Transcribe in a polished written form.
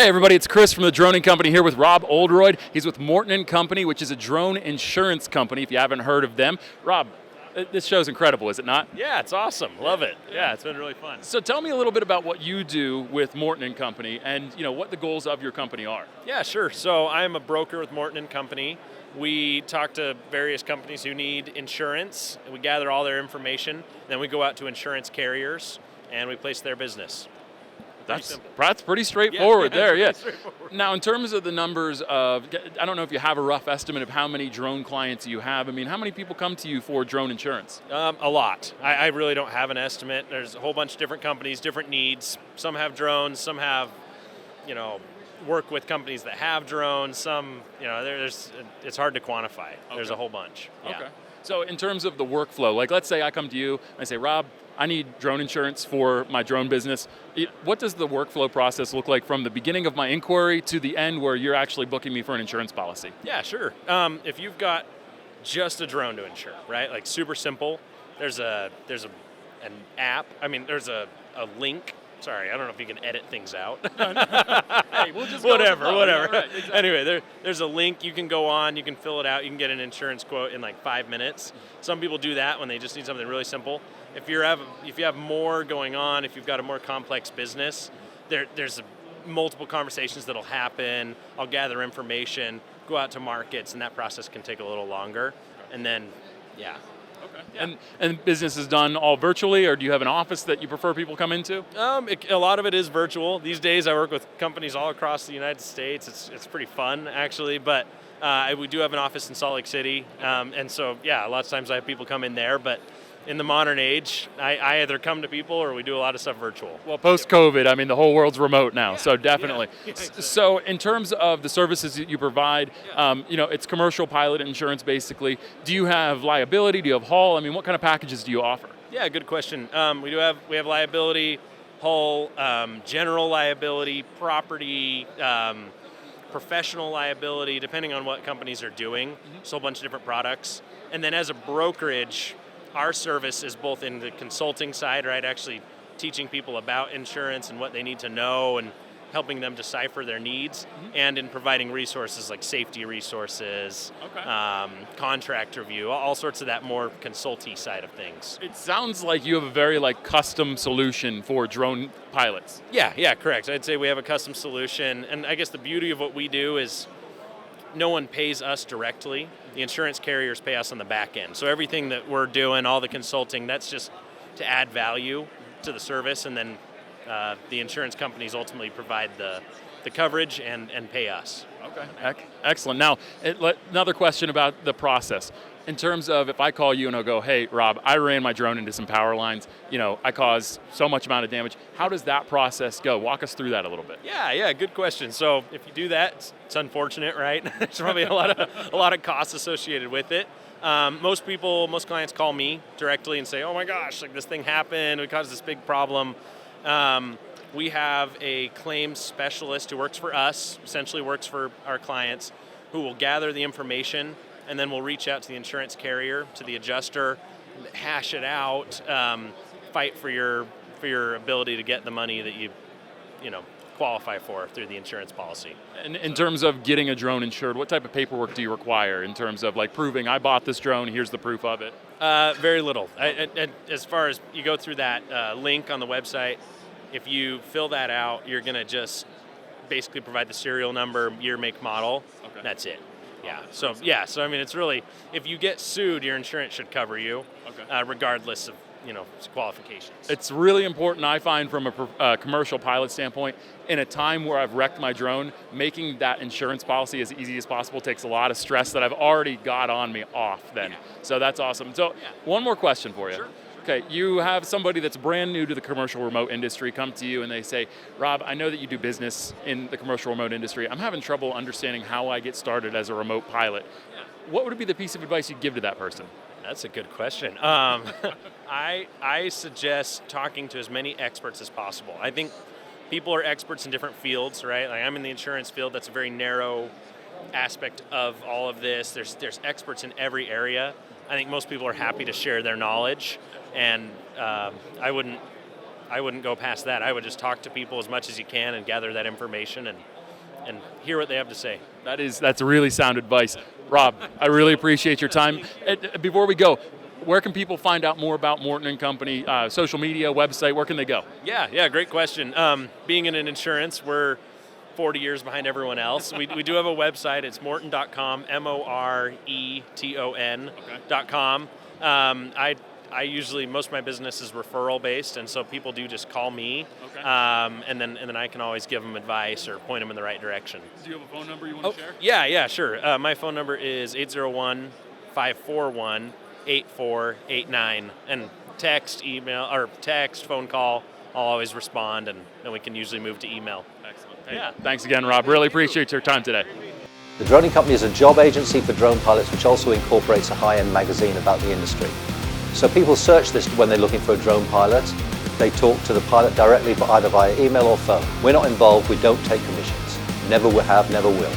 Hey everybody, it's Chris from the Droning Company here with Rob Oldroyd. He's with Moreton & Company, which is a drone insurance company, if you haven't heard of them. Rob, this show's incredible, is it not? Yeah, it's awesome. Love it. Yeah, it's been really fun. So tell me a little bit about what you do with Moreton & Company and what the goals of your company are. Yeah, sure. So I'm a broker with Moreton & Company. We talk to various companies who need insurance. We gather all their information. Then we go out to insurance carriers and we place their business. That's pretty straightforward there, yeah. Straightforward. Now, in terms of the numbers of, I don't know if you have a rough estimate of how many drone clients you have. I mean, how many people come to you for drone insurance? A lot. I really don't have an estimate. There's a whole bunch of different companies, different needs. Some have drones, some have, work with companies that have drones. Some, it's hard to quantify. Okay. There's a whole bunch. Yeah. Okay. So in terms of the workflow, like let's say I come to you and I say, Rob, I need drone insurance for my drone business. What does the workflow process look like from the beginning of my inquiry to the end where you're actually booking me for an insurance policy? Yeah, sure. If you've got just a drone to insure, right? Like super simple. There's an app. I mean, there's a link. Sorry, I don't know if you can edit things out. Hey, we'll just whatever. Yeah, right, exactly. Anyway, there's a link you can go on, you can fill it out, you can get an insurance quote in like 5 minutes. Some people do that when they just need something really simple. If you have more going on, if you've got a more complex business, there's multiple conversations that'll happen. I'll gather information, go out to markets, and that process can take a little longer. And then, yeah. Okay. Yeah. And business is done all virtually, or do you have an office that you prefer people come into? A lot of it is virtual. These days I work with companies all across the United States. It's pretty fun, actually, but we do have an office in Salt Lake City. And so, yeah, a lot of times I have people come in there, but in the modern age, I either come to people or we do a lot of stuff virtual. Well, post-COVID, I mean, the whole world's remote now, so definitely. Yeah, exactly. So in terms of the services that you provide, it's commercial pilot insurance, basically. Do you have liability? Do you have hull? I mean, what kind of packages do you offer? Yeah, good question. We have liability, hull, general liability, property, professional liability, depending on what companies are doing. So a bunch of different products. And then as a brokerage, our service is both in the consulting side, right? Actually teaching people about insurance and what they need to know and helping them decipher their needs, and in providing resources like safety resources, contract review, all sorts of that more consulty side of things. It sounds like you have a very custom solution for drone pilots. Yeah, correct. I'd say we have a custom solution, and I guess the beauty of what we do is no one pays us directly. The insurance carriers pay us on the back end. So everything that we're doing, all the consulting, that's just to add value to the service, and then the insurance companies ultimately provide the coverage and pay us. Okay, excellent. Now, another question about the process. In terms of if I call you and I'll go, hey, Rob, I ran my drone into some power lines, I caused so much amount of damage. How does that process go? Walk us through that a little bit. Yeah, good question. So if you do that, it's unfortunate, right? There's probably a lot of costs associated with it. Most clients call me directly and say, oh my gosh, this thing happened, it caused this big problem. We have a claims specialist who works for us, essentially works for our clients, who will gather the information, and then we'll reach out to the insurance carrier, to the adjuster, hash it out, fight for your ability to get the money that you qualify for through the insurance policy. And in terms of getting a drone insured, what type of paperwork do you require in terms of proving I bought this drone, here's the proof of it? Very little. As far as you go through that link on the website, if you fill that out, you're going to just basically provide the serial number, year, make, model. Okay. That's it. Yeah. So I mean, it's really, if you get sued, your insurance should cover you, regardless of qualifications. It's really important, I find, from a commercial pilot standpoint, in a time where I've wrecked my drone, making that insurance policy as easy as possible takes a lot of stress that I've already got on me off then. Yeah. So that's awesome. So one more question for you. Sure. Okay, you have somebody that's brand new to the commercial remote industry come to you and they say, Rob, I know that you do business in the commercial remote industry. I'm having trouble understanding how I get started as a remote pilot. Yeah. What would be the piece of advice you'd give to that person? That's a good question. I suggest talking to as many experts as possible. I think people are experts in different fields, right? I'm in the insurance field. That's a very narrow aspect of all of this. There's experts in every area. I think most people are happy to share their knowledge, and I wouldn't go past that. I would just talk to people as much as you can and gather that information and and hear what they have to say. That's really sound advice. Rob, I really appreciate your time. Before we go, where can people find out more about Moreton and Company? Social media, website, where can they go? Yeah, great question. Being in insurance, we're 40 years behind everyone else. We do have a website. It's moreton.com, moreton.com. I usually, most of my business is referral based, and so people do just call me, Okay. and then I can always give them advice or point them in the right direction. Do you have a phone number you want to share? Yeah, sure. My phone number is 801-541-8489, and text, email, or text, phone call, I'll always respond, and then we can usually move to email. Excellent. Hey, thanks again, Rob. Really appreciate your time today. The Droning Company is a job agency for drone pilots which also incorporates a high-end magazine about the industry. So people search this when they're looking for a drone pilot. They talk to the pilot directly, either via email or phone. We're not involved, we don't take commissions. Never have, never will.